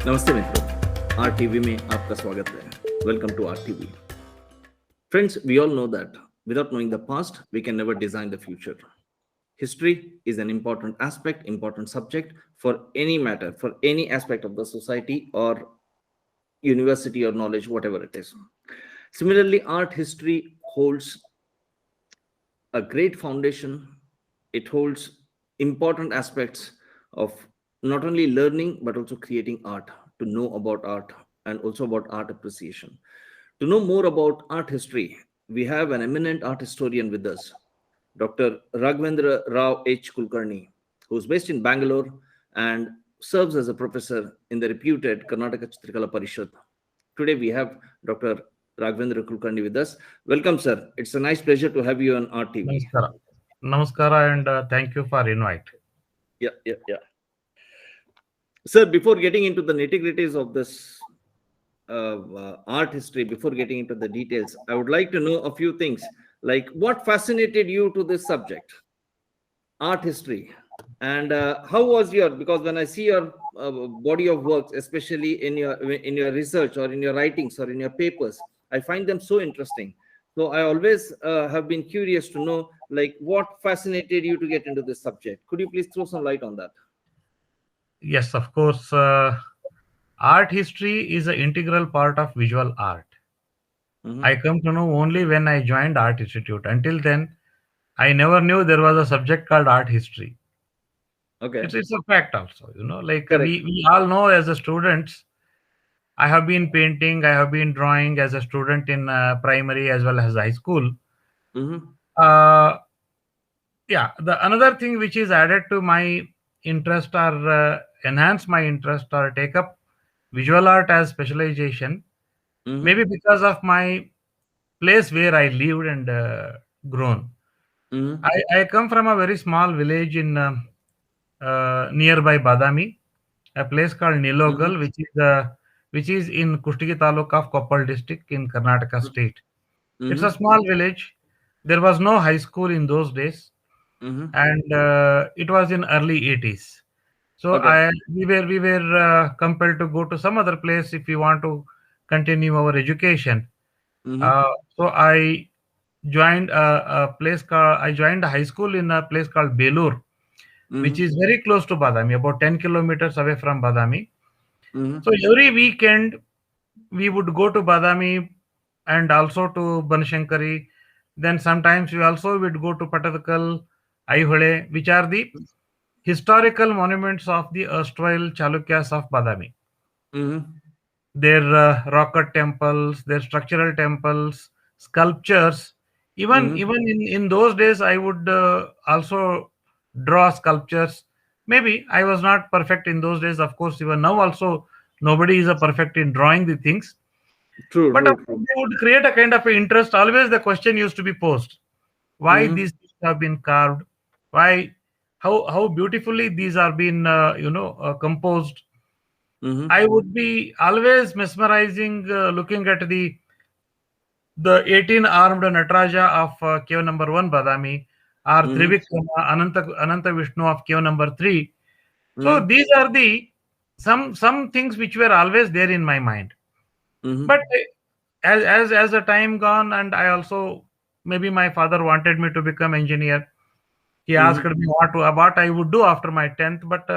नमस्ते मित्रों, are TV में आपका स्वागत है। Welcome to R TV. Friends, we all know that without knowing the past, we can never design the future. History is an important aspect, important subject for any matter, for any aspect of the society or university or knowledge, whatever it is. Similarly, art history holds a great foundation. It holds important aspects of not only learning but also creating art, to know about art and also about art appreciation. To know more about art history, we have an eminent art historian with us, Dr. Raghavendra Rao H. Kulkarni, who is based in Bangalore and serves as a professor in the reputed Karnataka Chitrikala Parishad. Today we have Dr. Raghavendra Kulkarni with us. Welcome, sir. It's a nice pleasure to have you on RTV. Namaskara. Namaskara and thank you for invite. Yeah. Sir, before getting into the nitty-gritties of this art history, before getting into the details, I would like to know a few things, like what fascinated you to this subject, art history, and how was your, because when I see your body of works, especially in your research or in your writings or in your papers, I find them so interesting. So I always have been curious to know, like, what fascinated you to get into this subject. Could you please throw some light on that? Yes, of course. Art history is an integral part of visual art. Mhm. I come to know only when I joined Art Institute. Until then, I never knew there was a subject called art history. Okay. It's a fact also, like Correct. we all know as a students. I have been painting, I have been drawing as a student in primary as well as high school. Mm-hmm. Uh, yeah, the another thing which is added to my interest or enhance my interest or take up visual art as specialization, maybe Mm-hmm. because of my place where I lived and grown. Mm-hmm. I come from a very small village in nearby Badami, a place called Mm-hmm. Nilogal, which is in Kushtigi Taluk of Koppal district in Karnataka state. It's a Mm-hmm. small village. There was no high school in those days, Mm-hmm. and it was in early 80s. So Okay. we were compelled to go to some other place if we want to continue our education. Mm-hmm. Uh, so I joined a high school in a place called Belur, which Mm-hmm. is very close to Badami, about 10 kilometers away from Badami. So Mm-hmm. every weekend we would go to Badami and also to Banashankari. Then sometimes we also would go to Patadakal, Aihole, which are the historical monuments of the erstwhile Chalukyas of Badami. Mm-hmm. Their rock cut temples, their structural temples, sculptures. Mm-hmm. Even in those days, I would also draw sculptures. Maybe I was not perfect in those days. Of course, even now also nobody is a perfect in drawing the things. True, But true, they true. would create a kind of a interest. Always the question used to be posed: why Mm-hmm. these things have been carved? Why? How beautifully these are being composed. Mm-hmm. I would be always mesmerizing looking at the 18 armed Nataraja of cave number 1 Badami, or Mm-hmm. Trivikrama Ananta Vishnu of cave number 3. So Mm-hmm. these are the some things which were always there in my mind. But Mm-hmm. as the time gone, and I also, maybe my father wanted me to become engineer. He asked Mm-hmm. me what I would do after my 10th. But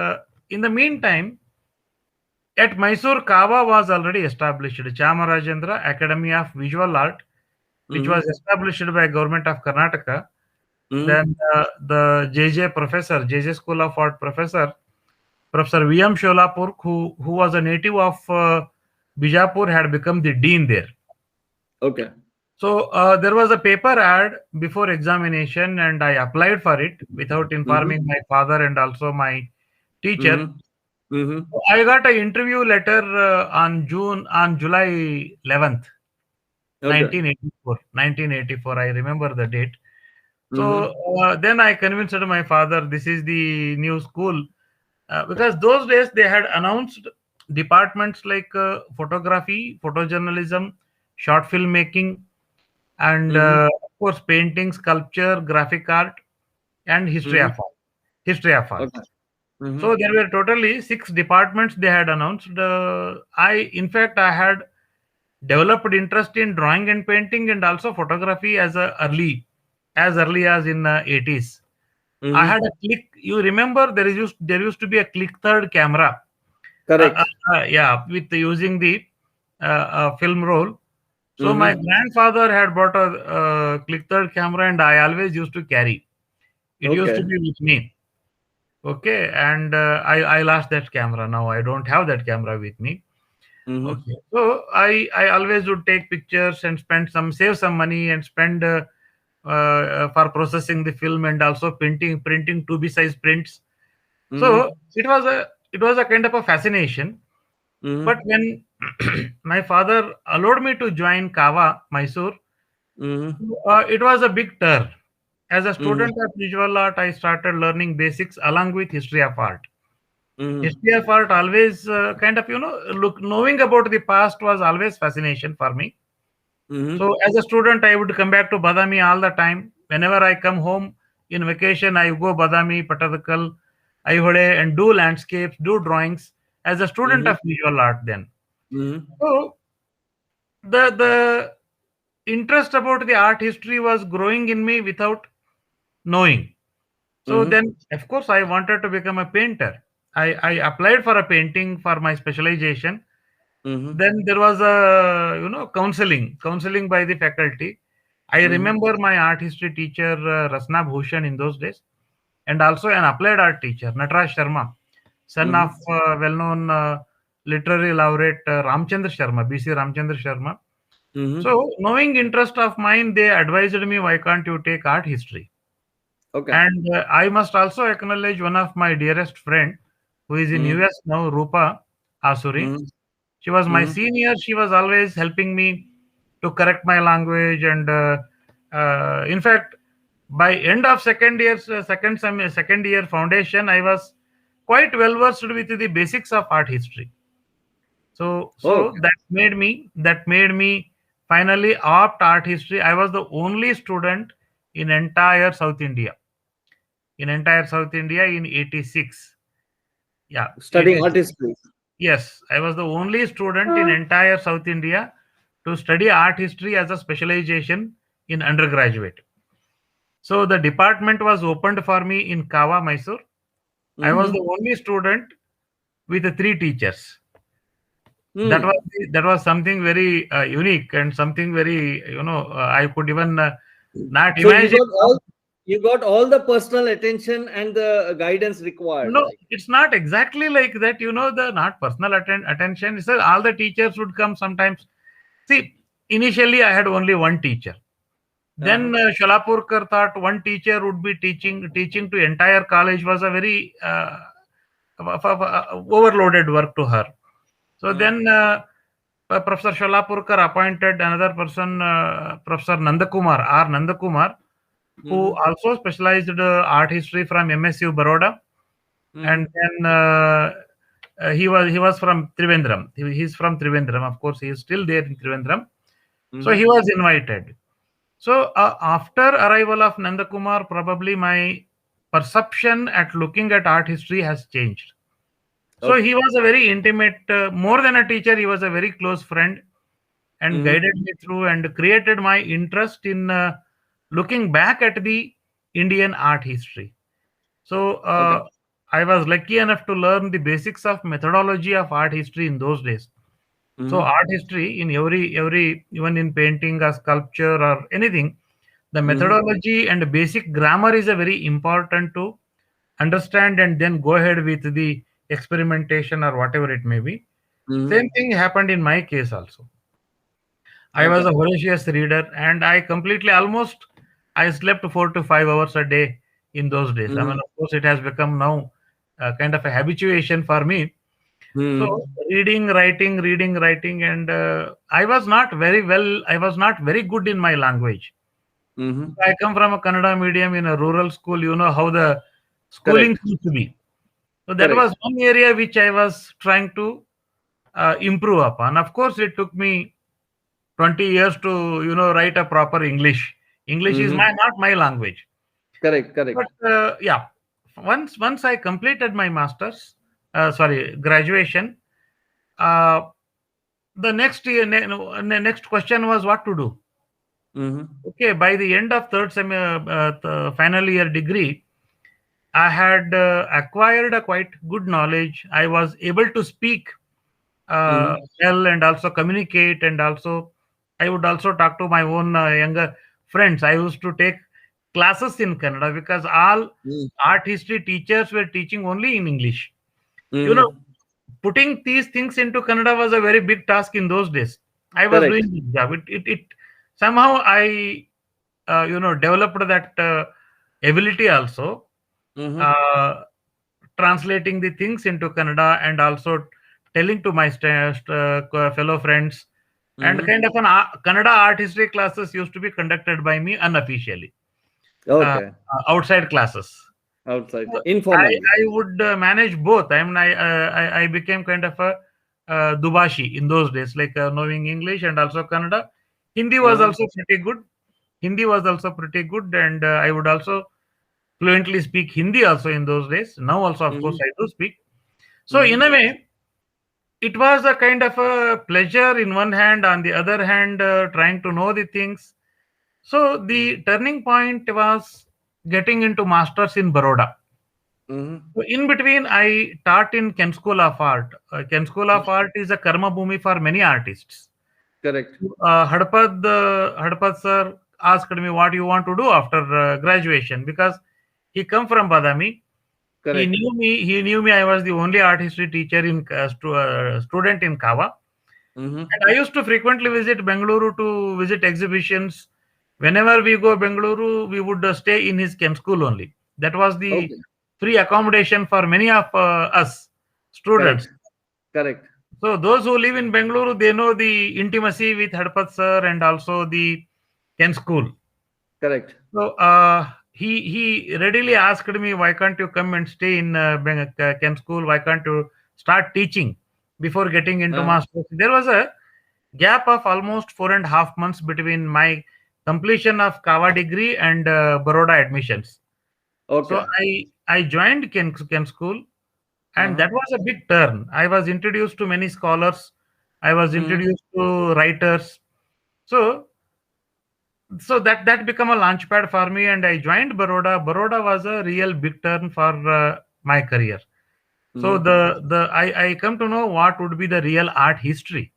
in the meantime, at Mysore, Kava was already established. Chamarajendra Academy of Visual Art, which was Mm-hmm. established by government of Karnataka. Mm-hmm. Then the JJ School of Art professor, Professor V.M. Sholapur, who was a native of Bijapur, had become the dean there. Okay. So there was a paper ad before examination, and I applied for it without Mm-hmm. informing my father and also my teacher. Mm-hmm. Mm-hmm. I got an interview letter on July 11th, Okay. 1984. I remember the date. So Mm-hmm. then I convinced my father this is the new school, because those days they had announced departments like photography, photojournalism, short filmmaking, and Mm-hmm. of course painting, sculpture, graphic art, and history Mm-hmm. of art. History of art. Okay. Mhm. So there were totally 6 departments they had announced. In fact, I had developed interest in drawing and painting and also photography as early as in 80s. I Mhm. had a click. You remember there used to be a click third camera. Correct. Yeah, with using the film roll. So my Mhm. grandfather had bought a click third camera, and I always used to carry. It used to Okay. be with me. Okay, and I lost that camera. Now I don't have that camera with me. Mhm. Okay, so I always would take pictures and save some money and spend for processing the film and also printing 2B size prints. So Mhm. it was a kind of a fascination. But Mhm. when my father allowed me to join Kava, Mysore, Mhm. it was a big turn. As a Mhm. student of visual art, I started learning basics along with history of art. Mhm. History of art always kind of, look, knowing about the past was always fascination for me. Mhm. So as a student, I would come back to Badami all the time. Whenever I come home in vacation, I go Badami, Patadakal, Aihole, and do landscapes, do drawings as a student Mhm. of visual art then. Mhm. So the interest about the art history was growing in me without knowing. So Mhm. then, of course, I wanted to become a painter. I applied for a painting for my specialization. Mhm. Then there was a counseling by the faculty. I Mhm. remember my art history teacher Rasna Bhushan in those days, and also an applied art teacher Nataraj Sharma, son of Mhm. well-known literary laureate Ramchandra Sharma, BC Ramchandra Sharma. Mhm. So knowing interest of mine, they advised me, why can't you take art history? Okay. And I must also acknowledge one of my dearest friend who is in Mhm. US now, Rupa Asuri. Mhm. She was my Mhm. senior. She was always helping me to correct my language, and in fact, by end of second year foundation, I was quite well versed with the basics of art history. So Okay. that made me finally opt art history. I was the only student in entire South India in 86. Yeah, Studying 86. artistry. Yes, I was the only student in entire South India to study art history as a specialization in undergraduate. So the department was opened for me in Kava, Mysore. I was the Mhm. only student with the 3 teachers. That was Hmm. that was something very unique and something very I could even not So you imagine. got all the personal attention and the guidance required, No, like. it's not exactly like that. The not personal attention. So all the teachers would come sometimes. See, initially I had only one teacher. Uh-huh. Then Shalapurkar thought one teacher would be teaching to entire college was a very overloaded work to her. So Uh-huh. then Professor Shalapurkar appointed another person, Professor Nandakumar, R. Nandakumar, who Mhm. also specialized art history from MSU Baroda, and Mhm. then he was from Trivandrum. He's from Trivandrum. Of course, he is still there in Trivandrum. So he Mhm. was invited. So after arrival of Nandakumar, probably my perception at looking at art history has changed. So he Okay. was a very intimate, more than a teacher, he was a very close friend and Mhm. guided me through and created my interest in looking back at the Indian art history. So Okay. I was lucky enough to learn the basics of methodology of art history in those days. So Mhm. art history in every even in painting or sculpture or anything, the Mhm. methodology and basic grammar is a very important to understand and then go ahead with the experimentation or whatever it may be. Mhm. Same thing happened in my case also. I was Okay. a voracious reader, and I slept 4 to 5 hours a day in those days. I mean, Mhm. of course, it has become now kind of a habituation for me. So Mhm. reading, writing, and I was not very good in my language. Mhm. I come from a Kannada medium in a rural school. You know how the schooling Correct. used to be. So that was Correct. one area which I was trying to improve upon. Of course, it took me 20 years to write a proper English. English is Mhm. not my language. Correct. But Correct. yeah, once I completed my masters, graduation, uh, the next year, next question was what to do. Mhm. Okay, by the end of the final year degree, I had acquired a quite good knowledge. I was able to speak Mhm. well and also communicate, and also I would also talk to my own younger friends. I used to take classes in Kannada because all Mm. art history teachers were teaching only in English. You know, Mhm. putting these things into Kannada was a very big task in those days. I was Correct. doing the job. It somehow I developed that ability also, Mhm. uh, translating the things into Kannada and also telling to my fellow friends. And Mhm. kind of Kannada art history classes used to be conducted by me unofficially, uh, Okay. outside classes. Outside, So informally. I would manage both. I mean, I became kind of a Dubashi in those days, like knowing English and also Kannada. Hindi was Uh-huh. also pretty good. Hindi was also pretty good, and I would also fluently speak Hindi also in those days. Now also, of course, Mhm. I do speak. So in Mhm. a way, it was a kind of a pleasure in one hand. On the other hand, trying to know the things. So the turning point was getting into masters in Baroda. Mhm. So in between, I taught in Ken School of Art. Ken School of Art is a karma bhumi for many artists. Correct. Hadpad sir asked me what you want to do after graduation because he come from Badami. He Correct. knew me. He knew me. I was the only art history teacher in student in Kava, Mhm. and I used to frequently visit Bengaluru to visit exhibitions. Whenever we go Bengaluru, we would stay in his Ken school only. That was the Okay. free accommodation for many of us students. Correct. Correct. So those who live in Bengaluru, they know the intimacy with Hadpat sir and also the Ken school. Correct. So he readily asked me, "Why can't you come and stay in Ken school? Why can't you start teaching before getting into Uh-huh. masters?" There was a gap of almost 4.5 months between my completion of Kava degree and Baroda admissions. So Okay. I joined Ken school, and Uh-huh. that was a big turn. I was introduced to many scholars. I was Mhm. introduced to writers. So that became a launchpad for me, and I joined Baroda. Baroda was a real big turn for my career. So Mhm. I come to know what would be the real art history.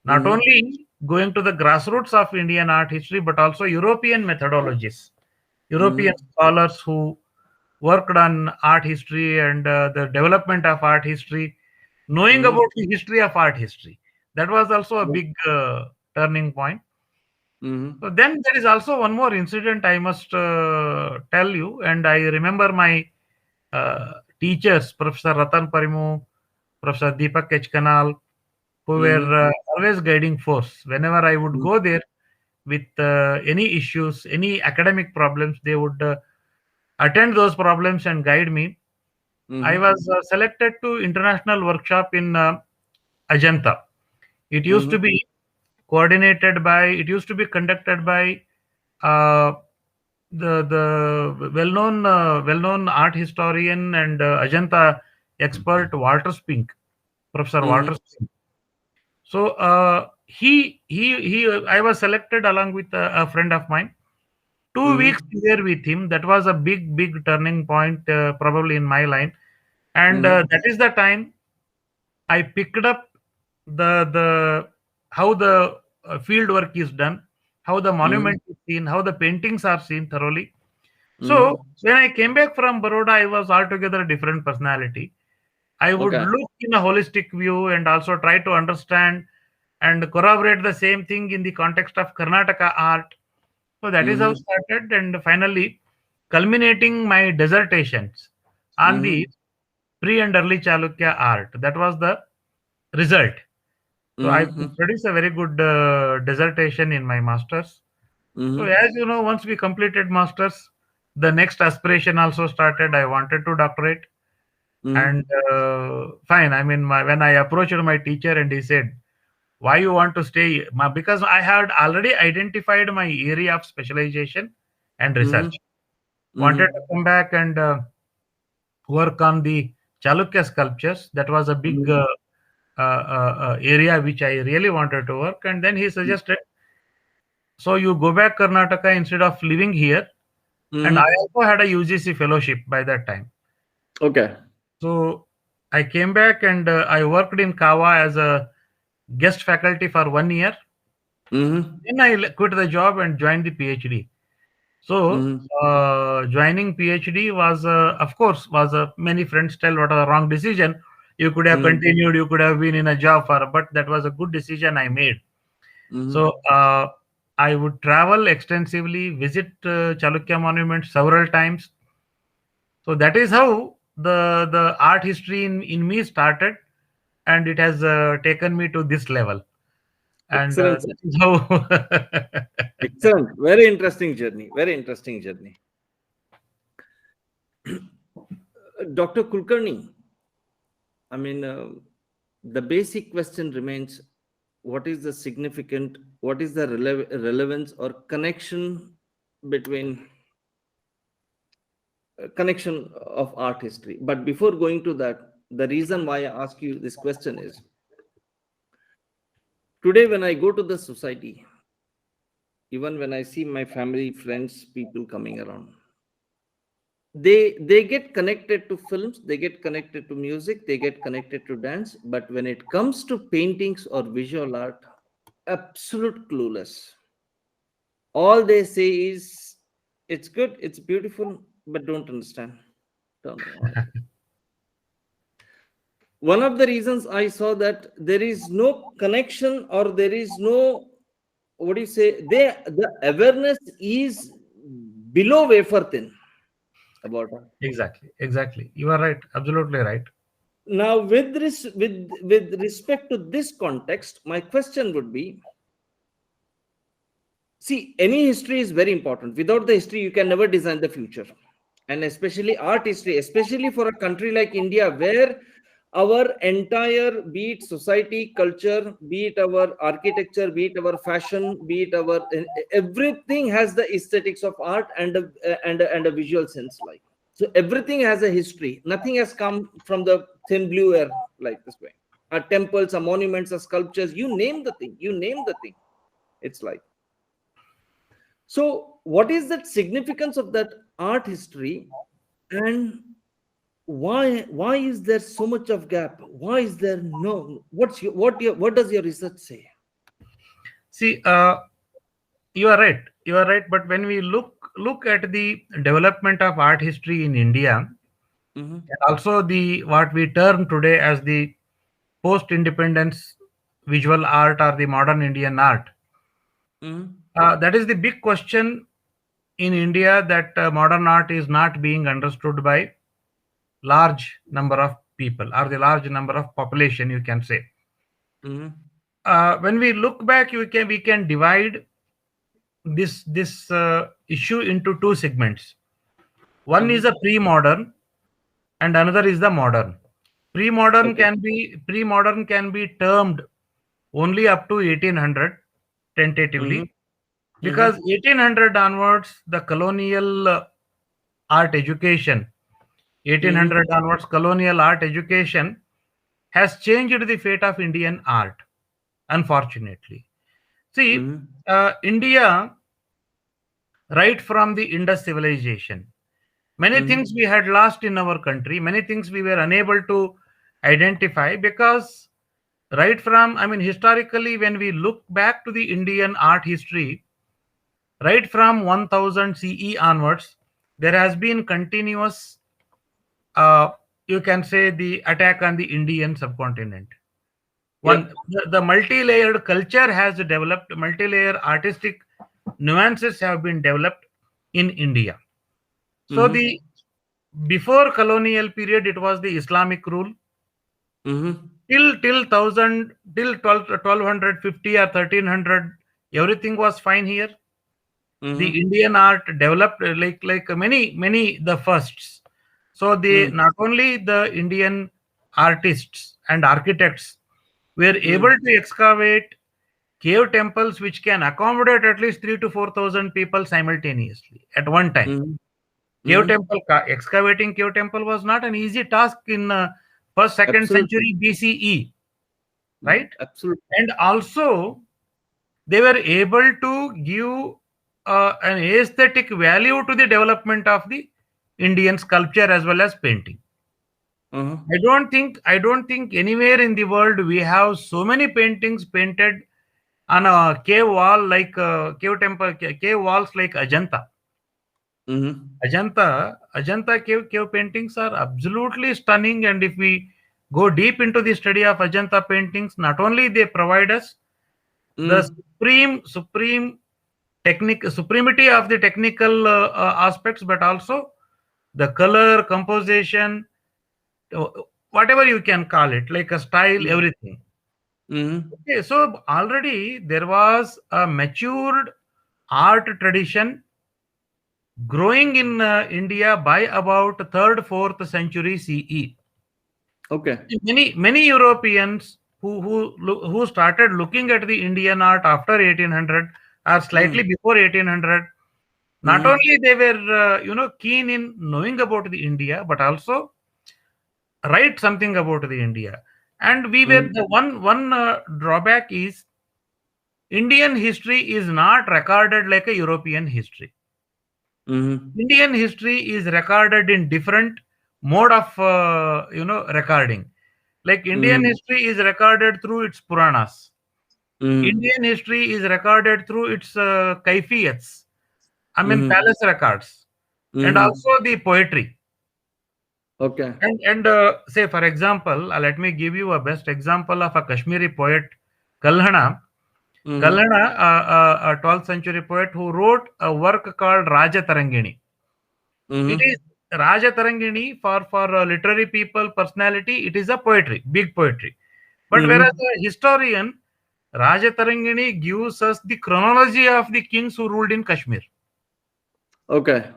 Not Mhm. only going to the grassroots of Indian art history, but also European methodologies, European Mhm. scholars who worked on art history and the development of art history, knowing Mhm. about the history of art history. That was also a big turning point. Mhm. So then there is also one more incident I must tell you, and I remember my teachers, Professor Ratan Parimu, Professor Deepak Kechkanal, who Mhm. were always guiding force. Whenever I would Mhm. go there with any issues, any academic problems, they would attend those problems and guide me. I Mhm. was selected to international workshop in Ajanta. It used to Mhm. be coordinated by. It used to be conducted by uh, the well-known art historian and Ajanta expert Walter Spink, Professor Mhm. Walter Spink. So I was selected along with a friend of mine. 2 weeks Mhm. there with him. That was a big turning point, probably in my line, and Mhm. that is the time I picked up the how the field work is done, how the Mhm. monument is seen, how the paintings are seen thoroughly. Mhm. So when I came back from Baroda, I was altogether a different personality. I would Okay. look in a holistic view and also try to understand and corroborate the same thing in the context of Karnataka art. So that is how Mhm. started, and finally culminating my dissertations on the Mhm. pre and early Chalukya art. That was the result. So I Mhm. produced a very good dissertation in my masters. So Mhm. as you know, once we completed masters, the next aspiration also started. I wanted to doctorate, and Mhm. fine. I mean, when I approached my teacher and he said, "Why you want to stay?" Because I had already identified my area of specialization and Mhm. research. Wanted to Mhm. come back and work on the Chalukya sculptures. That was a big area which I really wanted to work. And then he suggested, so you go back Karnataka instead of living here. And I also had a UGC fellowship by that time. Okay. So I came back and I worked in Kawa as a guest faculty for 1 year. Then I quit the job and joined the PhD. So joining PhD was, of course, many friends tell what a wrong decision. You could have continued, you could have been in a job but that was a good decision I made. So I would travel extensively, visit Chalukya Monument several times. So that is how the art history in me started, and it has taken me to this level. And Excellent. that is how. Excellent. Very interesting journey. Very interesting journey. Dr. Kulkarni, I mean, the basic question remains, what is the relevance or connection between connection of art history? But before going to that, the reason why I ask you this question is, today when I go to the society, even when I see my family, friends, people coming around, they get connected to films, they get connected to music, they get connected to dance, but when it comes to paintings or visual art, absolute clueless. All they say is, it's good, it's beautiful, but don't understand. Don't know. One of the reasons I saw that there is no connection, or there is no, what do you say, the awareness is below wafer thin about it. Exactly. You are right. Absolutely right. Now, with respect to this context, my question would be, see, any history is very important. Without the history, you can never design the future. And especially art history, especially for a country like India, where our entire, be it society, culture, be it our architecture, be it our fashion, be it our, everything has the aesthetics of art and a visual sense. Like, so everything has a history. Nothing has come from the thin blue air like this way. Our temples, our monuments, our sculptures, you name the thing. It's like. So what is that significance of that art history, and why is there so much of gap? Why is there no? What does your research say? See, you are right. But when we look at the development of art history in India, and also the what we term today as the post-independence visual art or the modern Indian art, that is the big question in India, that modern art is not being understood by large number of people, or the large number of population, you can say. When we look back, we can divide this issue into two segments. One is a pre-modern, and another is the modern. Pre-modern can be termed only up to 1800 tentatively, because 1800 onwards the colonial art education, 1800 onwards colonial art education has changed the fate of Indian art, unfortunately. See, India, right from the Indus civilization, many things we had lost in our country, many things we were unable to identify, because right from, I mean, historically, when we look back to the Indian art history, right from 1000 CE onwards, there has been continuous, you can say, the attack on the Indian subcontinent. The multi-layered culture has developed, multi-layer artistic nuances have been developed in India. So the before colonial period, it was the Islamic rule. Till 1250 or 1300, everything was fine here. The Indian art developed like many the firsts. So not only the Indian artists and architects were able to excavate cave temples which can accommodate at least 3,000 to 4,000 people simultaneously at one time. Cave Mhm. temple, excavating cave temple was not an easy task in first, second Absolutely. century BCE, right? Absolutely. And also they were able to give an aesthetic value to the development of the Indian sculpture as well as painting. Uh-huh. I don't think anywhere in the world we have so many paintings painted on a cave wall like cave temple, cave walls like Ajanta. Mhm. Ajanta cave paintings are absolutely stunning, and if we go deep into the study of Ajanta paintings, not only they provide us the Mm. supreme supremacy of the technical aspects, but also the color composition, uh, whatever you can call it, like a style, Mhm. everything. Mhm. Okay, so already there was a matured art tradition growing in India by about third, fourth century CE. Okay. Many Europeans who started looking at the Indian art after 1800 or slightly Mm. before 1800, not Mhm. only they were keen in knowing about the India, but also write something about the India. And we were Mhm. the one drawback is Indian history is not recorded like a European history. Mhm. Indian history is recorded in different mode of recording. Like Indian Mhm. history is recorded through its Puranas. Mhm. Indian history is recorded through its kaifiyats. I mean Mhm. palace records, and Mhm. also the poetry. Okay. And say for example, let me give you a best example of a Kashmiri poet, Kalhana. Mhm. Kalhana, a 12th century poet who wrote a work called Raja Tarangini. It is Mhm. Raja Tarangini for literary people, personality. It is a poetry, big poetry. But whereas Mhm. a historian, Raja Tarangini gives us the chronology of the kings who ruled in Kashmir. Okay.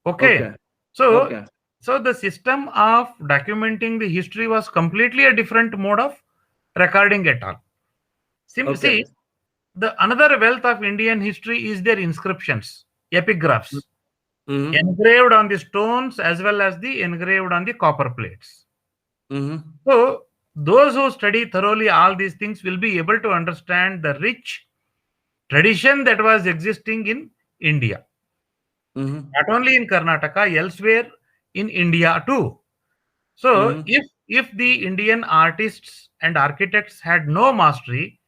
Okay, Okay. so Okay. so the system of documenting the history was completely a different mode of recording at all. See, Okay. the another wealth of Indian history is their inscriptions, epigraphs, Mhm. engraved on the stones as well as the engraved on the copper plates. Mhm. So those who study thoroughly all these things will be able to understand the rich tradition that was existing in India, Mhm. not only in Karnataka, elsewhere in India too. So Mhm. if the Indian artists and architects had no mastery,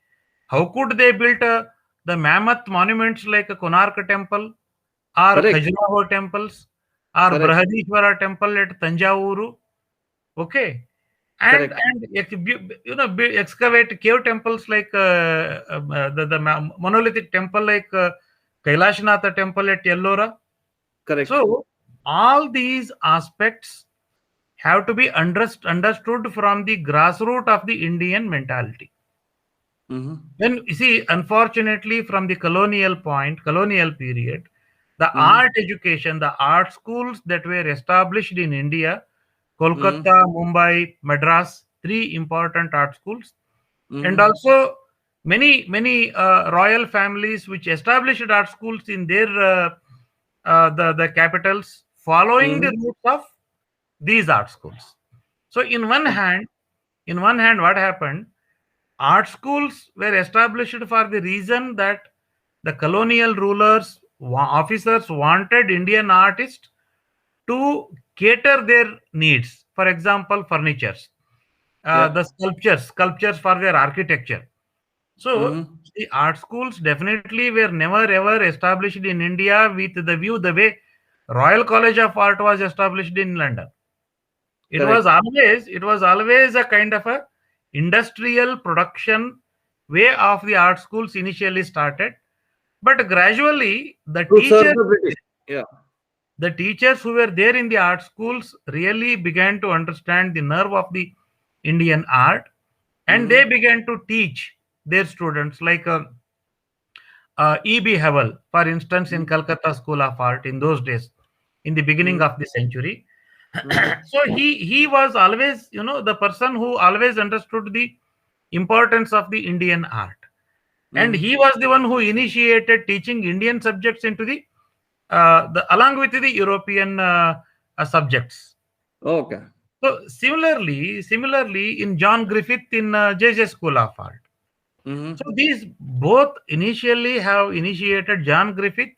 how could they build the mammoth monuments like a Konark temple or Correct. Khajuraho temples or Correct. Brihadishwara temple at Tanjavuru? Okay, and Correct. and excavate cave temples like the monolithic temple like Kailashnath temple at Ellora. Correct. So all these aspects have to be understood from the grassroots of the Indian mentality. Mhm. When you see, unfortunately, from the colonial period, the art Mhm. education, the art schools that were established in India, Mhm. Kolkata, Mumbai, Madras, three important art schools, and Mhm. also many royal families which established art schools in their the capitals, following the Mhm. roots of these art schools. So in one hand, what happened? Art schools were established for the reason that the colonial rulers, officers wanted Indian artists to cater their needs. For example, furnitures, Yeah. the sculptures for their architecture. So Mhm. the art schools definitely were never ever established in India with the way Royal College of Art was established in London. Correct. It was always a kind of a industrial production way of the art schools initially started, but gradually To serve the British. Yeah. the teachers who were there in the art schools really began to understand the nerve of the Indian art, and they Mhm. began to teach their students like E.B. Howell, for instance, in Mhm. Calcutta School of Art in those days, in the beginning Mhm. of the century. Mhm. So he was always, the person who always understood the importance of the Indian art, and he Mhm. was the one who initiated teaching Indian subjects into the along with the European subjects. Okay. So similarly in John Griffith in J.J. School of Art. Mm-hmm. So these both initially have initiated John Griffith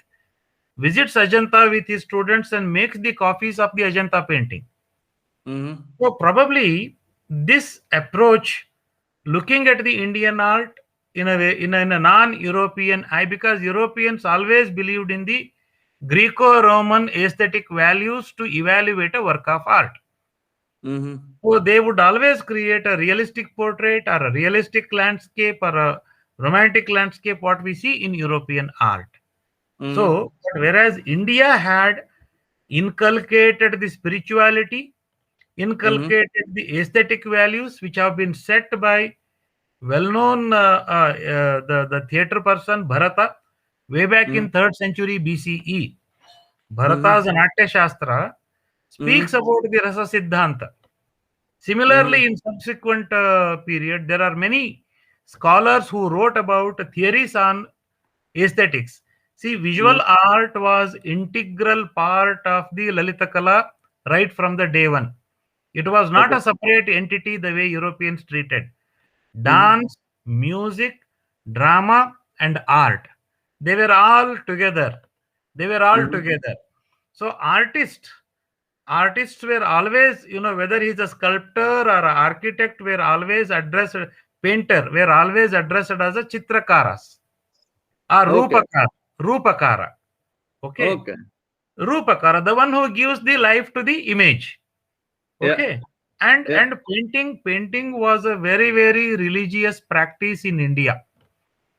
visits Ajanta with his students and makes the copies of the Ajanta painting. Mm-hmm. So probably this approach, looking at the Indian art in a way, in a non-European eye, because Europeans always believed in the Greco-Roman aesthetic values to evaluate a work of art. Mm-hmm. So they would always create a realistic portrait or a realistic landscape or a romantic landscape, what we see in European art. Mm-hmm. So, whereas India had inculcated the spirituality, inculcated the aesthetic values which have been set by well-known the theatre person Bharata way back in 3rd century BCE. Bharata's Natya Shastra speaks about the Rasa Siddhanta. Similarly, in subsequent period, there are many scholars who wrote about theories on aesthetics. See, visual art was integral part of the Lalita Kala right from the day one. It was not Okay. a separate entity the way Europeans treated. Mm-hmm. Dance, music, drama, and art. They were all together. They were all Mm-hmm. together. So artists were always, whether he's a sculptor or an architect, were always addressed, painter, were always addressed as a chitrakaras or Okay. rupakara. Okay. Okay. Rupakara, the one who gives the life to the image. Yeah. Okay. And Yeah. painting was a very, very religious practice in India.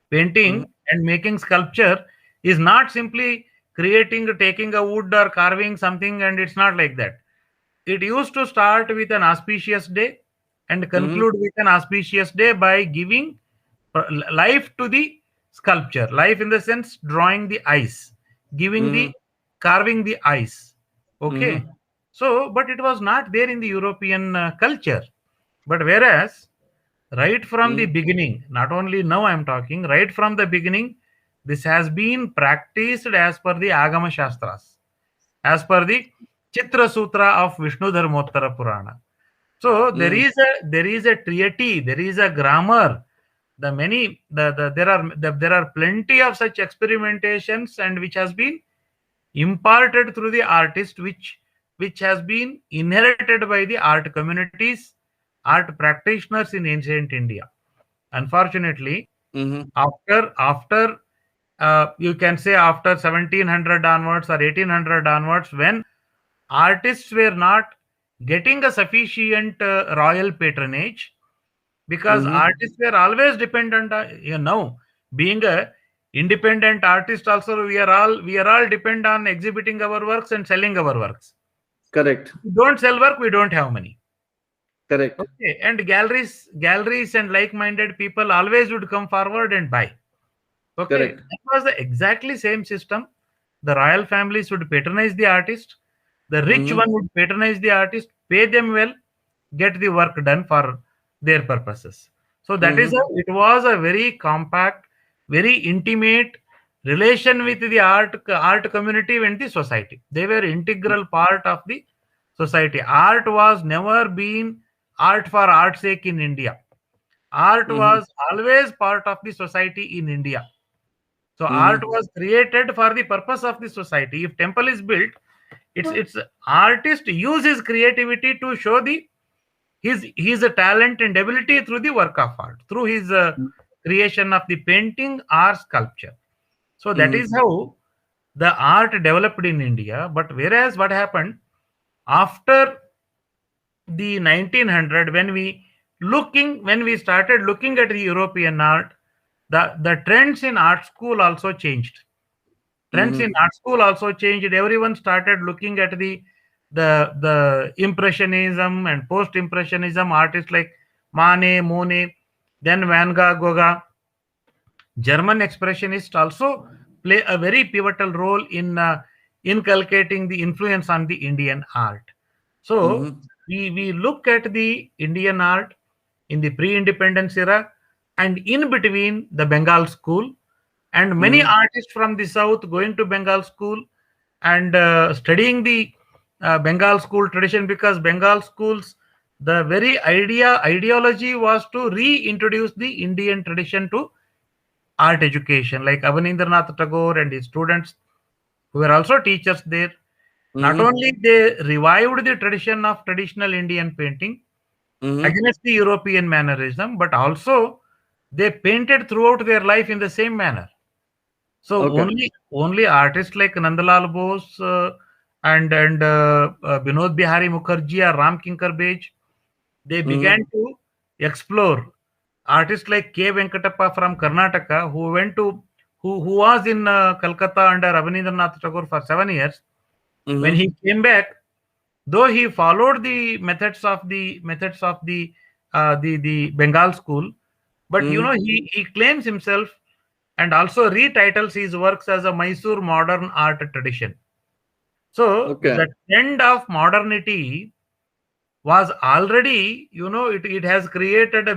Painting and making sculpture is not simply taking a wood or carving something, and it's not like that. It used to start with an auspicious day and conclude with an auspicious day by giving life to the sculpture. Life in the sense drawing the eyes, giving the carving the eyes. Okay. So, but it was not there in the European culture. But whereas right from the beginning, not only now I'm talking, right from the beginning, this has been practiced as per the Agama Shastras, as per the Chitra Sutra of Vishnu Dharmottara Purana. So there is a treatise, there is a grammar. There are plenty of such experimentations and which has been imparted through the artist, which has been inherited by the art communities, art practitioners in ancient India. Unfortunately, after you can say after 1700 onwards or 1800 onwards, when artists were not getting a sufficient royal patronage, because artists were always dependent on, being a independent artist also, we are all depend on exhibiting our works and selling our works. Correct. We don't sell work, we don't have money. Correct. Okay. And galleries and like-minded people always would come forward and buy. Okay. Correct. It was the exactly same system. The royal families would patronize the artist. The rich one would patronize the artist, pay them well, get the work done for their purposes. So that is how it was a very compact, very intimate relation with the art community and the society. They were integral part of the society. Art was never been art for art's sake in India. Art was always part of the society in India. So art was created for the purpose of the society. If temple is built, it's artist use his creativity to show his talent and ability through the work of art, through his creation of the painting or sculpture. So that is how the art developed in India. But whereas what happened after the 1900, when we started looking at the European art, the trends in art school also changed. Everyone started looking at the impressionism and post-impressionism artists like Manet, Monet, then Van Gogh, Gauguin. German expressionists also play a very pivotal role in inculcating the influence on the Indian art. So we look at the Indian art in the pre-independence era and in between the Bengal school, and many artists from the south going to Bengal school, and studying the Bengal school tradition, because Bengal schools, the very ideology was to reintroduce the Indian tradition to art education, like Avanindranath Tagore and his students, who were also teachers there. Not only they revived the tradition of traditional Indian painting against the European mannerism, but also they painted throughout their life in the same manner. So Okay. only artists like Nandalal Bose and Binod Bihari Mukherjee or Ram Kinkar Bej, they began to explore. Artists like K. Venkatappa from Karnataka, who was in Calcutta under Rabindranath Tagore for 7 years. When he came back, though he followed the methods of the Bengal school, but he claims himself and also retitles his works as a Mysore modern art tradition. So Okay. the trend of modernity was already, it has created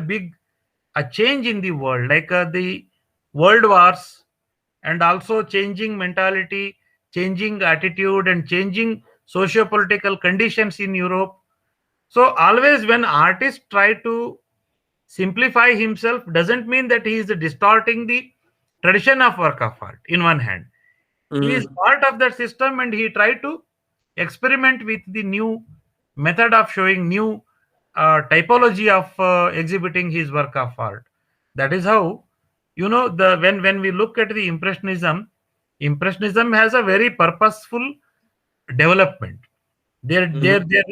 a change in the world, like the world wars, and also changing mentality, changing attitude, and changing socio-political conditions in Europe. So always when artists try to simplify himself, doesn't mean that he is distorting the tradition of work of art. In one hand, he is part of that system, and he tried to experiment with the new method of showing new typology of exhibiting his work of art. That is how, the when we look at the impressionism has a very purposeful development. Their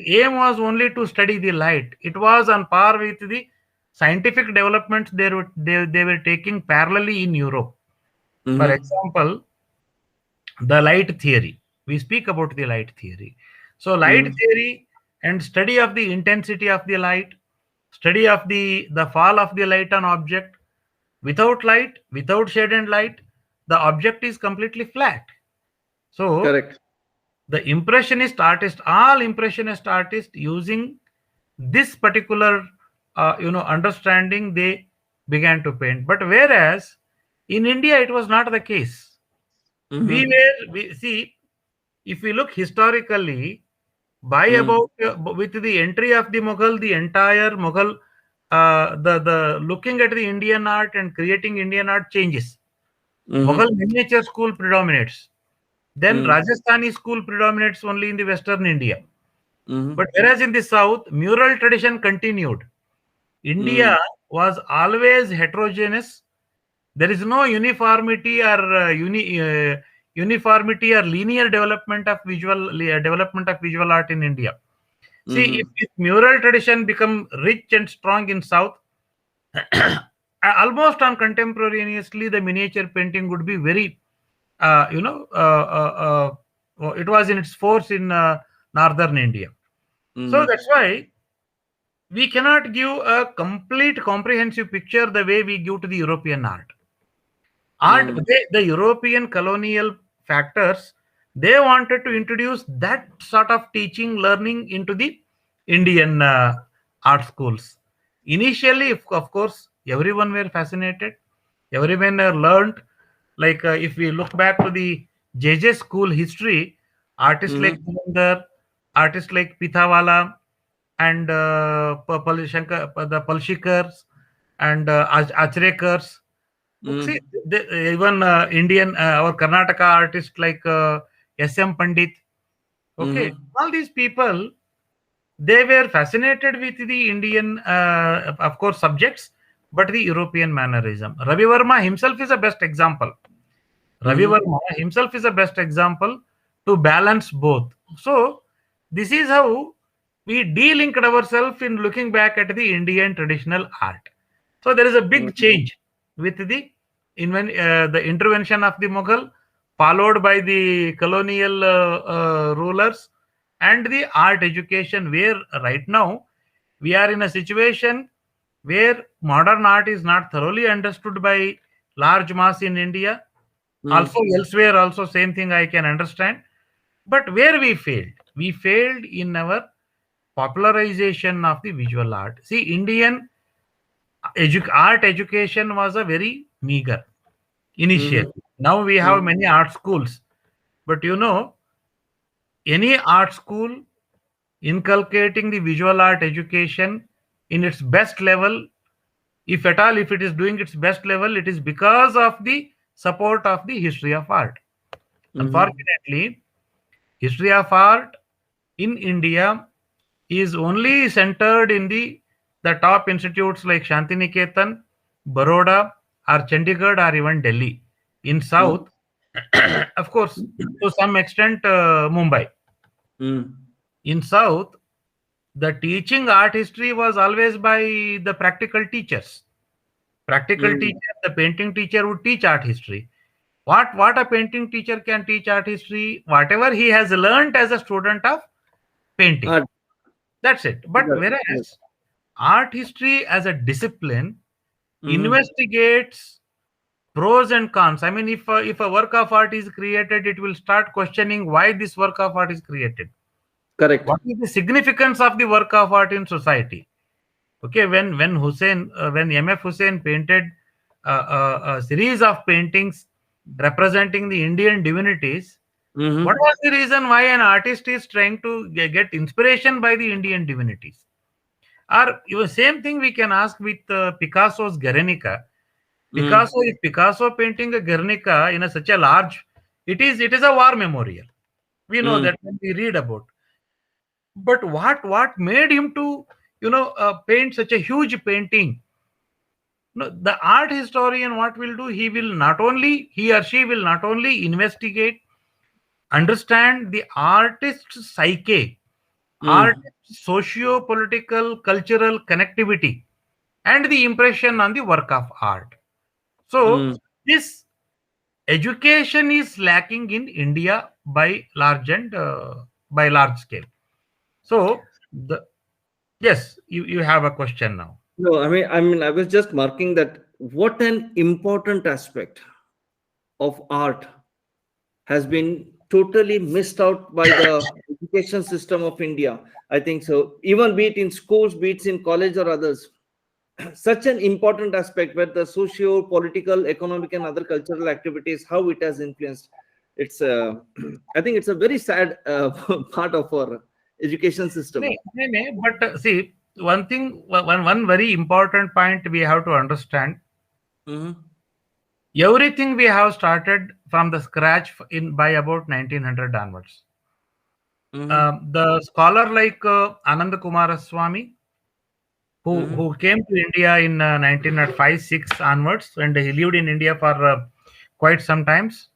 aim was only to study the light. It was on par with the scientific developments they were taking parallelly in Europe. For example, the light theory. We speak about the light theory. So light theory and study of the intensity of the light, study of the fall of the light on object. Without light, without shade and light, the object is completely flat. So Correct. the all impressionist artists, using this particular understanding, they began to paint. But whereas in India it was not the case. We see, if we look historically, by about with the entry of the Mughal, the entire Mughal, the looking at the Indian art and creating Indian art changes. Mughal miniature school predominates. Then Rajasthani school predominates only in the Western India. But whereas in the South, mural tradition continued. India was always heterogeneous. There is no uniformity or uniformity or linear development of visual art in India. See, if mural tradition become rich and strong in South, almost on contemporaneously, the miniature painting would be very, it was in its force in northern India. So that's why we cannot give a complete comprehensive picture the way we give to the European art. The European colonial factors, they wanted to introduce that sort of teaching, learning into the Indian art schools. Initially, of course, everyone were fascinated. Everyone learned. Like if we look back to the JJ school history, artists like Purandar, artists like Pithawala, and the Palshikars and Achrekars. See, even Indian, our Karnataka artists like S.M. Pandit. Okay, all these people, they were fascinated with the Indian, of course, subjects, but the European mannerism. Ravi Verma himself is a best example. Ravi Verma himself is a best example to balance both. So this is how we de-linked ourselves in looking back at the Indian traditional art. So there is a big change with the intervention of the Mughal, followed by the colonial rulers, and the art education, where right now we are in a situation where modern art is not thoroughly understood by large mass in India. Also elsewhere, also same thing I can understand. But where we failed in our popularization of the visual art. See, Indian art education was a very meager initially. Now we have many art schools, but any art school inculcating the visual art education in its best level, if at all, if it is doing its best level, it is because of the support of the history of art. Unfortunately, history of art in India is only centered in the top institutes like Shantiniketan, Baroda, or Chandigarh, or even Delhi. In South, of course, to some extent, Mumbai. In South, the teaching art history was always by the practical teachers. Practical teacher, the painting teacher would teach art history. What a painting teacher can teach art history? Whatever he has learned as a student of painting. Art. That's it. But Yes. whereas art history as a discipline investigates pros and cons. I mean, if a work of art is created, it will start questioning why this work of art is created. Correct. What is the significance of the work of art in society? Okay, when M.F. Hussain painted a series of paintings representing the Indian divinities, what was the reason why an artist is trying to get inspiration by the Indian divinities? Or the same thing we can ask with Picasso's Guernica. If Picasso painting a Guernica in such a large, it is a war memorial. We know that when we read about. But what made him to paint such a huge painting? No, the art historian, what will do? He or she will not only investigate, understand the artist's psyche, artist's socio-political, cultural connectivity, and the impression on the work of art. So this education is lacking in India by large scale. So yes, you have a question now. No, I mean, I was just marking that what an important aspect of art has been totally missed out by the education system of India. I think so. Even be it in schools, be it in college or others, such an important aspect where the socio, political, economic, and other cultural activities, how it has influenced. It's I think it's a very sad part of our education system. But see, one very important point we have to understand. Everything we have started from the scratch by about 1900 onwards. The scholar like Anand Kumaraswamy, who came to India in 1905-6 onwards, and he lived in India for quite some times.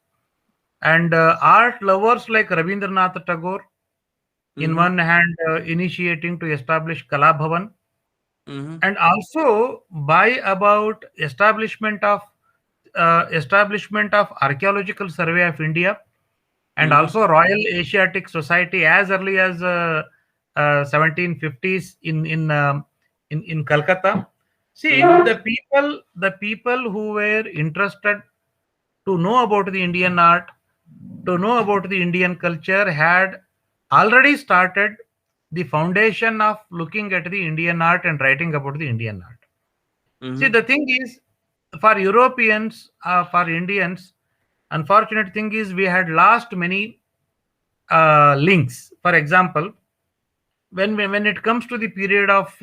And art lovers like Rabindranath Tagore, in one hand, initiating to establish Kala Bhavan, and also by about establishment of Archaeological Survey of India, and also Royal Asiatic Society as early as 1750s in Calcutta. See, the people who were interested to know about the Indian art, to know about the Indian culture, had already started the foundation of looking at the Indian art and writing about the Indian art. See, the thing is, for Europeans, for Indians, unfortunate thing is we had lost many links. For example, when it comes to the period of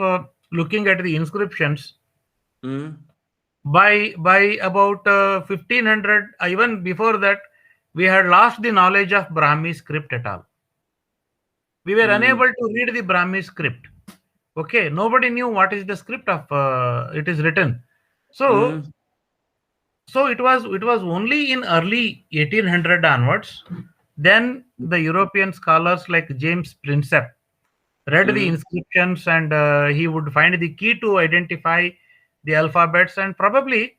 looking at the inscriptions, by about 1500, even before that, we had lost the knowledge of Brahmi script at all. We were unable to read the Brahmi script. Okay, nobody knew what is the script of it is written. So it was only in early 1800 onwards. Then the European scholars like James Prinsep read the inscriptions, and he would find the key to identify the alphabets, and probably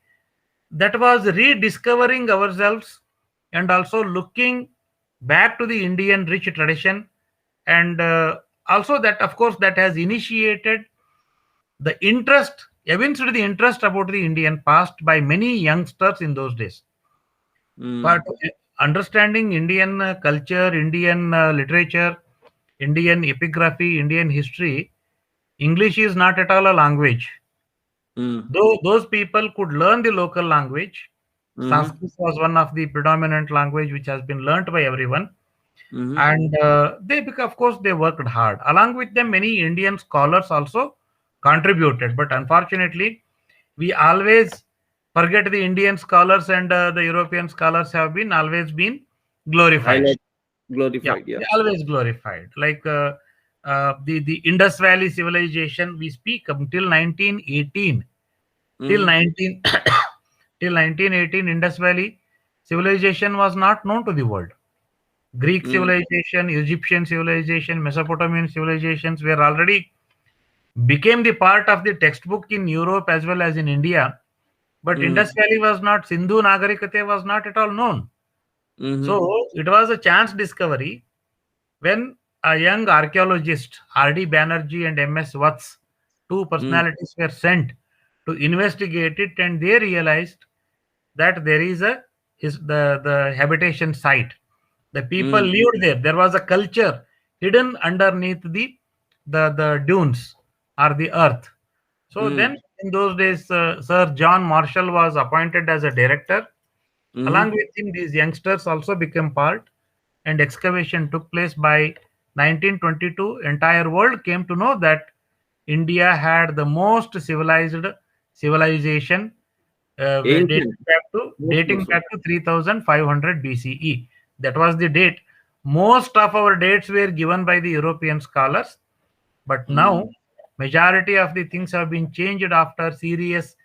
that was rediscovering ourselves and also looking back to the Indian rich tradition, and also that, of course, that has initiated the interest, evinced the interest about the Indian past by many youngsters in those days. But understanding Indian culture, Indian literature, Indian epigraphy, Indian history, English is not at all a language. Though those people could learn the local language, Sanskrit was one of the predominant language which has been learnt by everyone. And of course, they worked hard. Along with them, many Indian scholars also contributed. But unfortunately, we always forget the Indian scholars, and the European scholars have been always been glorified. Highlight Yeah, glorified. Yeah. they always glorified. Like the Indus Valley civilization, we speak until 1918, till Mhm. 19 till 1918, Indus Valley civilization was not known to the world. Greek Mm. civilization, Egyptian civilization, Mesopotamian civilizations were already became the part of the textbook in Europe as well as in India. But Indus Mhm. Valley was not, Sindhu Nagarikate was not at all known. Mhm. So it was a chance discovery when a young archaeologist, R.D. Banerjee and M.S. Watts, two Mm. personalities, were sent to investigate it, and they realized that there is the habitation site. The people Mm. lived there. There was a culture hidden underneath the dunes or the earth. So then, Mm. in those days, Sir John Marshall was appointed as a director. Along Mhm. with him, these youngsters also became part, and excavation took place by 1922. Entire world came to know that India had the most civilized civilization, Ancient. Most dating so. back to 3500 BCE. That was the date. Most of our dates were given by the European scholars, but now Mm. majority of the things have been changed after series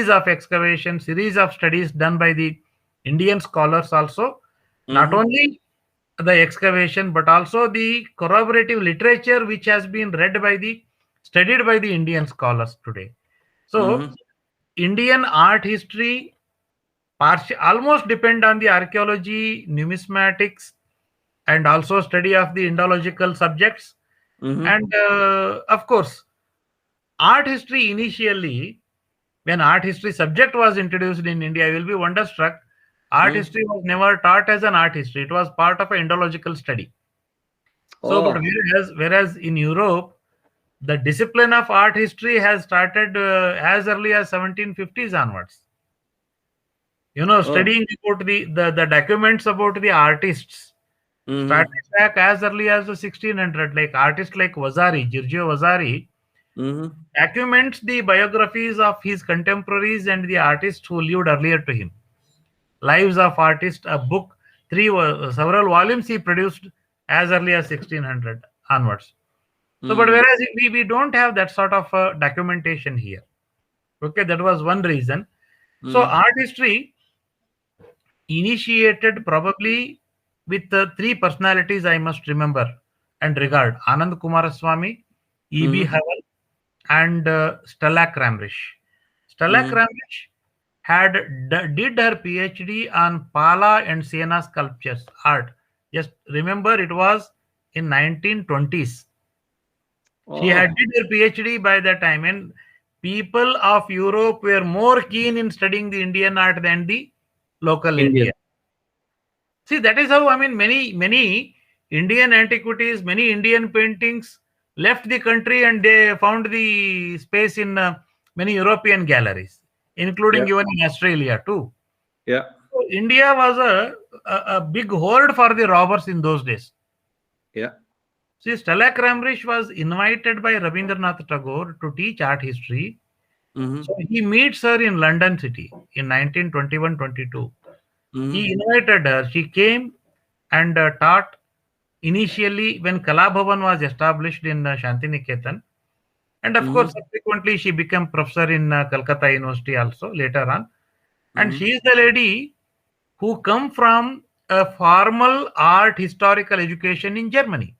of excavation, series of studies done by the Indian scholars also. Not Mhm. only the excavation, but also the corroborative literature which has been studied by the Indian scholars today. So Mhm. Indian art history almost depend on the archaeology, numismatics, and also study of the Indological subjects. Mhm. And of course, art history initially, when art history subject was introduced in India, you will be wonderstruck. Art Mm. history was never taught as an art history. It was part of an Indological study. So, but Oh. whereas in Europe, the discipline of art history has started as early as 1750s onwards. Oh. Studying about the documents about the artists started Mhm. back as early as the 1600. Like artists like Vasari, Giorgio Vasari, Mhm. documents the biographies of his contemporaries and the artists who lived earlier to him. Lives of Artists, a book, several volumes he produced as early as 1600 onwards. So, but Mm. whereas we don't have that sort of documentation here. Okay, that was one reason. So, Mm. art history initiated probably with three personalities I must remember and regard: Anand Kumaraswamy, E.B. Mhm. Havel, and Stella Kramrisch. Stella Mhm. Kramrisch did her PhD on Pala and Siena sculptures art. Just remember, it was in 1920s. She had Oh. did her PhD by that time, and people of Europe were more keen in studying the Indian art than the local India. Indian. See, that is how, I mean, many Indian antiquities, many Indian paintings left the country and they found the space in many European galleries, Yeah. including even in Australia too. Yeah. So India was a big hoard for the robbers in those days. Yeah. See, Stella Kramrisch was invited by Rabindranath Tagore to teach art history. So Mhm. he meets her in London City in 1921-22. He Mhm. invited her. She came and taught initially when Kala Bhavan was established in Shantiniketan. And of course, Mhm. subsequently, she became professor in Calcutta University also later on. And Mhm. she is the lady who come from a formal art historical education in Germany.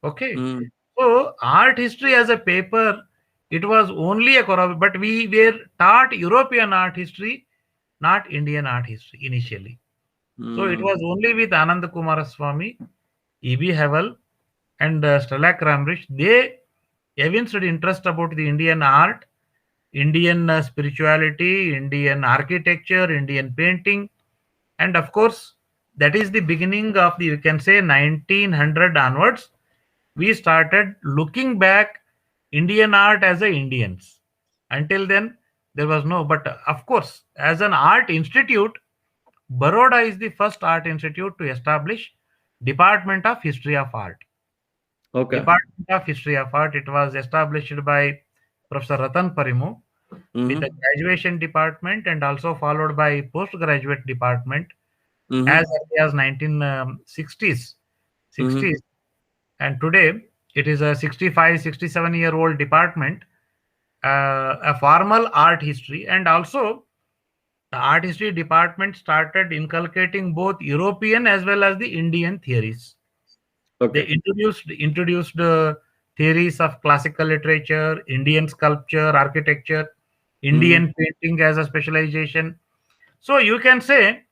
Okay. Mm. So art history as a paper, it was only a but we were taught European art history, not Indian art history initially. So it was Mm. only with Anand Kumaraswamy, E.B. Havel, and Stella Kramrisch. They evinced interest about the Indian art, Indian spirituality, Indian architecture, Indian painting, and of course, that is the beginning of the, you can say, 1900 onwards. We started looking back Indian art as a Indians. Until then, there was no. But of course, as an art institute, Baroda is the first art institute to establish Department of History of Art. Okay. Department of History of Art. It was established by Professor Ratan Parimu with the Mhm. graduation department and also followed by postgraduate department as Mhm. early as 1960s. Mhm. 60s. And today it is a 65, 67-year-old department, a formal art history, and also the art history department started inculcating both European as well as the Indian theories. They Okay. introduced theories of classical literature, Indian sculpture, architecture, Mhm. Indian painting as a specialization. So you can say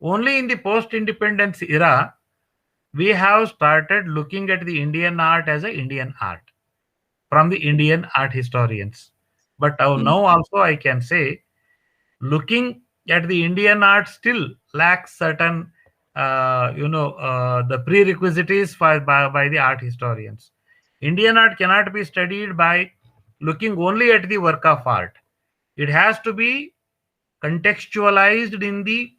only in the post-independence era we have started looking at the Indian art as a Indian art from the Indian art historians. But Mhm. now also I can say looking at the Indian art still lacks certain, the prerequisites by the art historians. Indian art cannot be studied by looking only at the work of art. It has to be contextualized in the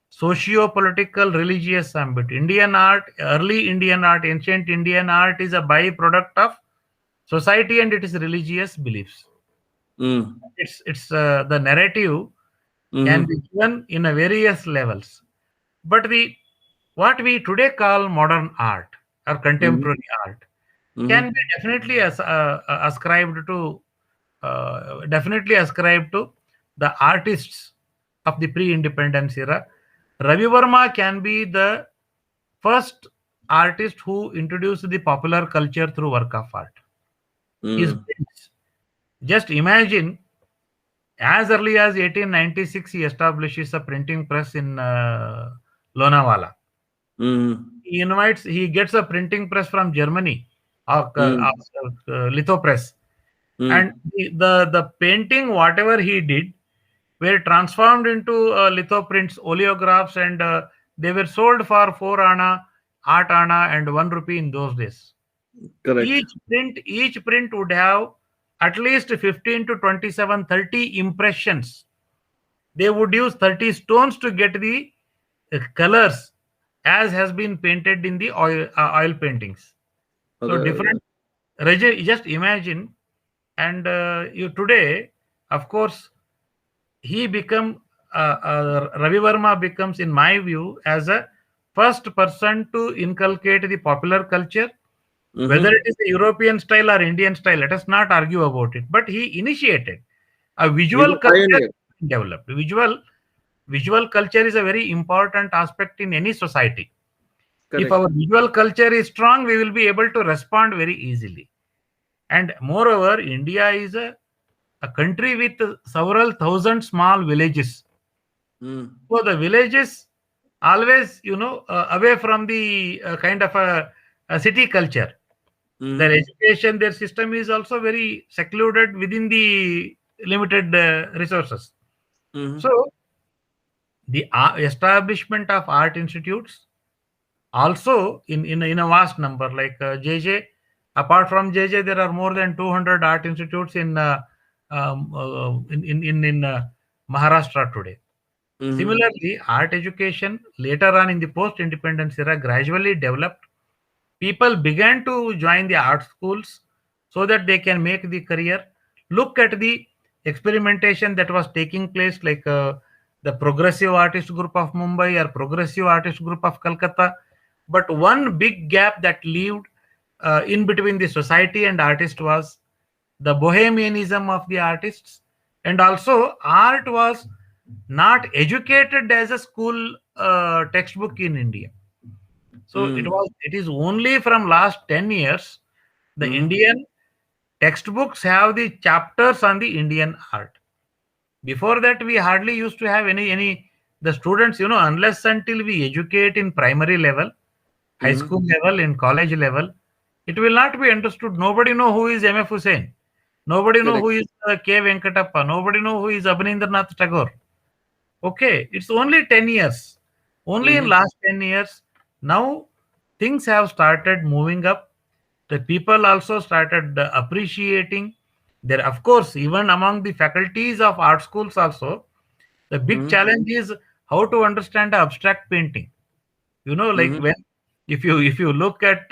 socio-political religious ambit. Indian art, early Indian art, ancient Indian art is a byproduct of society and its religious beliefs. Mhm. It's the narrative can be Mhm. given in a various levels. But the what we today call modern art or Mhm. contemporary art can be Mhm. definitely ascribed to the artists of the pre-independence era. Ravi Verma can be the first artist who introduced the popular culture through work of art. His Mhm. prints. Just imagine, as early as 1896, he establishes a printing press in Lonavala. Mhm. He gets a printing press from Germany, Mhm. litho press, and Mhm. the painting, whatever he did, were transformed into litho prints, oleographs, and they were sold for 4 anna, 8 anna, and 1 rupee in those days. Correct. Each print would have at least 15 to 27, 30 impressions. They would use 30 stones to get the colors as has been painted in the oil paintings. So Okay. different. Just imagine, and you today, of course, he become Ravi Verma becomes, in my view, as a first person to inculcate the popular culture, whether it Mhm. is the European style or Indian style. Let us not argue about it. But he initiated a He's visual a culture pioneer. developed. Visual culture is a very important aspect in any society. If Correct. our visual culture is strong, we will be able to respond very easily. And moreover, India is a country with several thousand small villages. Mhm. So the villages always, away from the kind of a city culture. Their Mhm. education, their system is also very secluded within the limited resources. Mhm. So the establishment of art institutes also in a vast number, like JJ. Apart from JJ, there are more than 200 art institutes in Maharashtra today. Mhm. Similarly, art education later on in the post-independence era gradually developed. People began to join the art schools so that they can make the career. Look at the experimentation that was taking place, like the progressive artist group of Mumbai or progressive artist group of Calcutta. But one big gap that lived in between the society and artist was the bohemianism of the artists, and also art was not educated as a school textbook in India. So Mhm. it is only from last 10 years the Mhm. Indian textbooks have the chapters on the Indian art. Before that, we hardly used to have any the students, unless until we educate in primary level, high school Mhm. level, in college level, it will not be understood. Nobody know who is MF Hussain. Nobody know who Correct. is K. Venkatappa. Nobody know who is Abanindranath Tagore. Okay, it's only 10 years. Only in Mhm. last 10 years, now things have started moving up. The people also started appreciating there. Of course, even among the faculties of art schools also, the big Mhm. challenge is how to understand abstract painting. Like Mhm. if you look at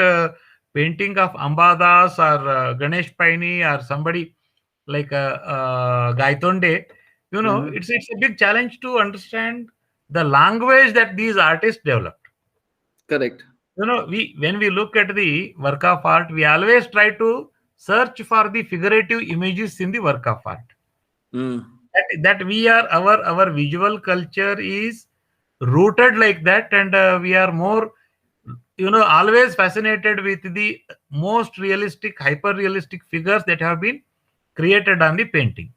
painting of Ambadas or Ganesh Paini or somebody like Gaitonde, you know, Mhm. it's a big challenge to understand the language that these artists developed. Correct. You know, we when we look at the work of art, we always try to search for the figurative images in the work of art. Mm. That we are our visual culture is rooted like that, and we are more, you know, always fascinated with the most realistic, hyper realistic figures that have been created on the painting.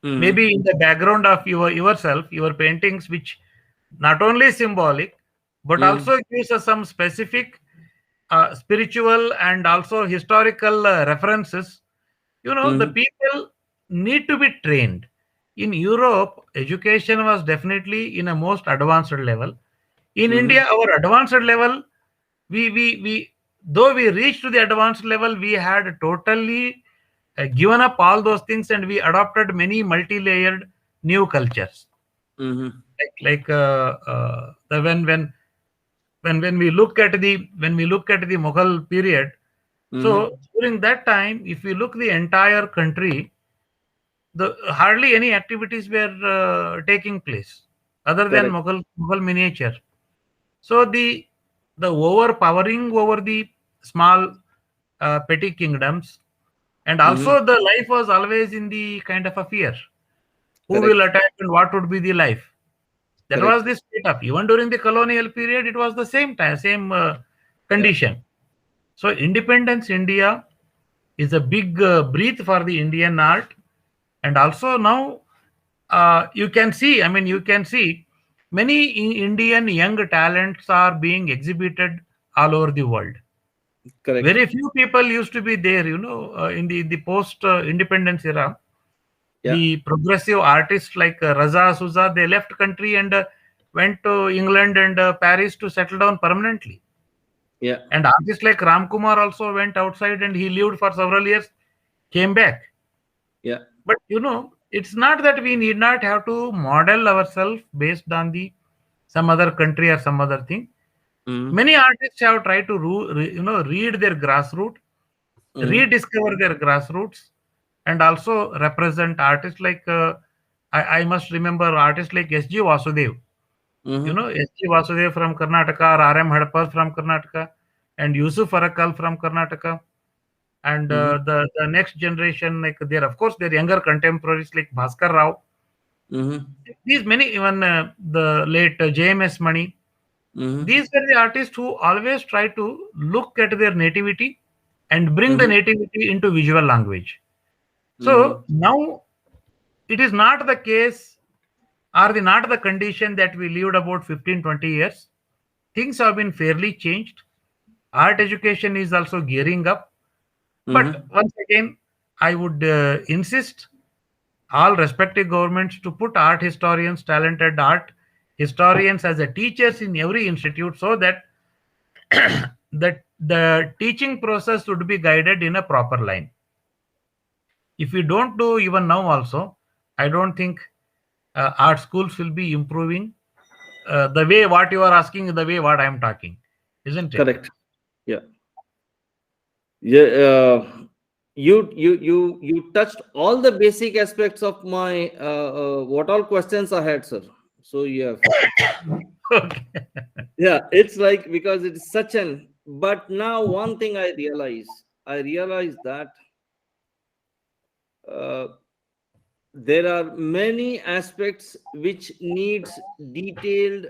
Maybe in Mhm. the background of yourself, your paintings, which not only symbolic but Mm. also gives us some specific spiritual and also historical references. You know, the Mhm. people need to be trained. In Europe, education was definitely in a most advanced level. In India, Mhm. our advanced level, we though we reached to the advanced level, we had totally given up all those things, and we adopted many multi-layered new cultures. Mhm. The when we look at the Mughal period, so Mhm. during that time, if we look the entire country, the hardly any activities were taking place other than Correct. Mughal miniature. So the overpowering over the small petty kingdoms, and Mhm. also the life was always in the kind of a fear. Who will Correct. attack and what would be the life? That was Correct. the state of, even during the colonial period. It was the same time, same Yeah. condition. So independence India is a big breath for the Indian art, and also now you can see. I mean, you can see many Indian young talents are being exhibited all over the world. Correct. Very few people used to be there, you know, in the post independence era. Yeah. The progressive artists like Raza Souza, they left country and went to England and Paris to settle down permanently. Yeah. And artists like Ram Kumar also went outside and he lived for several years, came back. Yeah. But you know, it's not that we need not have to model ourselves based on the some other country or some other thing. Mhm. Many artists have tried to read their grassroots, Mhm. rediscover their grassroots, and also represent artists like I must remember artists like S.G. Vasudev. You Mhm. know, S.G. Vasudev from Karnataka, or R.M. Hadpar from Karnataka, and Yusuf Arakal from Karnataka. And Mhm. the next generation, like there, of course, their younger contemporaries like Bhaskar Rao. Mhm. These many, even the late JMS Mani. Mhm. These were the artists who always try to look at their nativity and bring the Mhm. nativity into visual language. So Mhm. now it is not the case, or not the condition that we lived about 15, 20 years. Things have been fairly changed. Art education is also gearing up. But Mhm. once again, I would insist all respective governments to put art historians, talented art historians as a teachers in every institute, so that that the teaching process would be guided in a proper line. If we don't do even now also, I don't think art schools will be improving the way what you are asking, the way what I am talking, isn't it? Correct. Yeah. Yeah. You touched all the basic aspects of my what all questions I had, sir. So you have. Okay. Yeah, it's like because it's such an. But now one thing I realize that uh, there are many aspects which needs detailed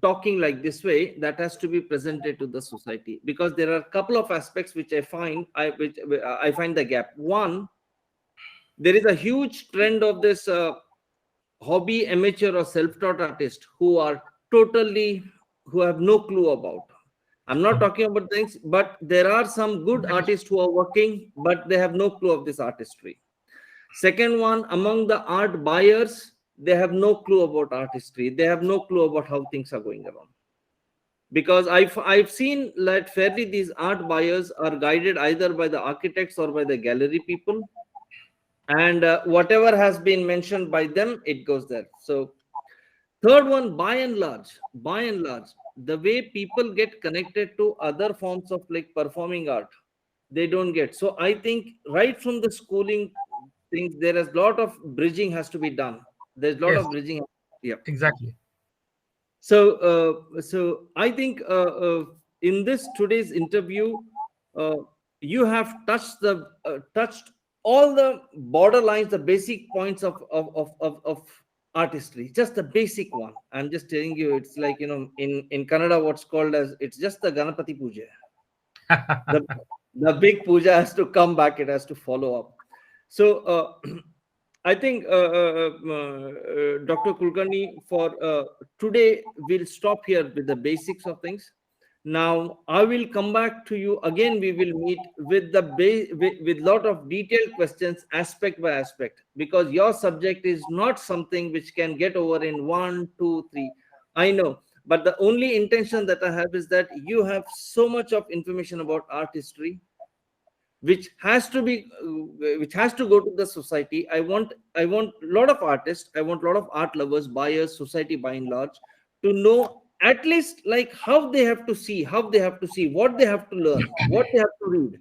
talking like this way that has to be presented to the society, because there are a couple of aspects which I find the gap. One, there is a huge trend of this hobby amateur or self-taught artists who are totally, who have no clue about. I'm not talking about things, but there are some good artists who are working but they have no clue of this artistry. Second one, among the art buyers, they have no clue about artistry. They have no clue about how things are going around. Because I've seen that fairly these art buyers are guided either by the architects or by the gallery people, and whatever has been mentioned by them, it goes there. So third one, by and large, the way people get connected to other forms of like performing art, they don't get. So I think right from the schooling things, there is a lot of bridging has to be done. There's a lot Yes, of bridging. Yeah. exactly. So I think in this today's interview, uh, you have touched all the borderlines, the basic points of artistry, just the basic one. I'm just telling you, it's like, in Kannada, what's called as, it's just the Ganapati Puja. The the big puja has to come back. It has to follow up. So I think Dr. Kulkarni, for today, we'll stop here with the basics of things. Now I will come back to you again. We will meet with the with lot of detailed questions, aspect by aspect, because your subject is not something which can get over in 1, 2, 3. I know, but the only intention that I have is that you have so much of information about art history, which has to be which has to go to the society. I want a lot of artists, I want a lot of art lovers, buyers, society by and large, to know at least like how they have to see, what they have to learn, what they have to read.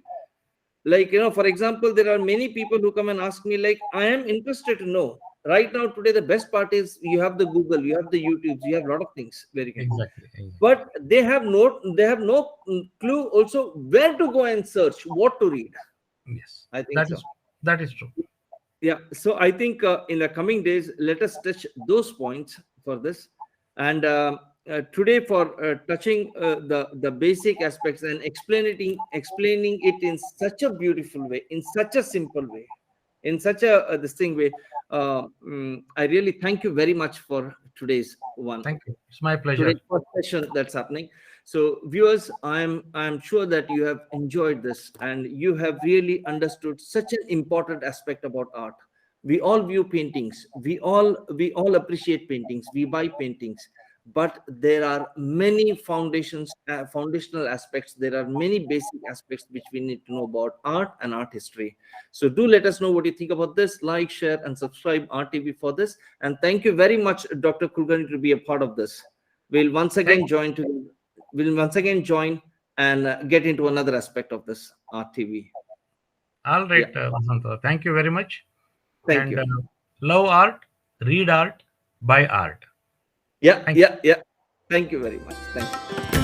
Like, for example, there are many people who come and ask me, like, I am interested to know right now today. The best part is you have the Google, you have the YouTubes, you have a lot of things where you can. Exactly. But they have no clue also where to go and search what to read. Yes, I think so. that is true. Yeah. So I think in the coming days, let us touch those points for this. And today, for touching the basic aspects and explaining it in such a beautiful way, in such a simple way, in such a this thing way. I really thank you very much for today's one. Thank you. It's my pleasure. Today's first session that's happening. So viewers, I'm sure that you have enjoyed this and you have really understood such an important aspect about art. We all view paintings, we all appreciate paintings, we buy paintings, but there are many foundational aspects, there are many basic aspects which we need to know about art and art history. So do let us know what you think about this. Like, share and subscribe RTV for this. And thank you very much, Dr. Kulkarni, to be a part of this. We'll once again join and get into another aspect of this RTV. All right, Vasanta. Thank you very much. Thank you. Love art, read art, buy art. Yeah. Thank you. Thank you very much. Thank you.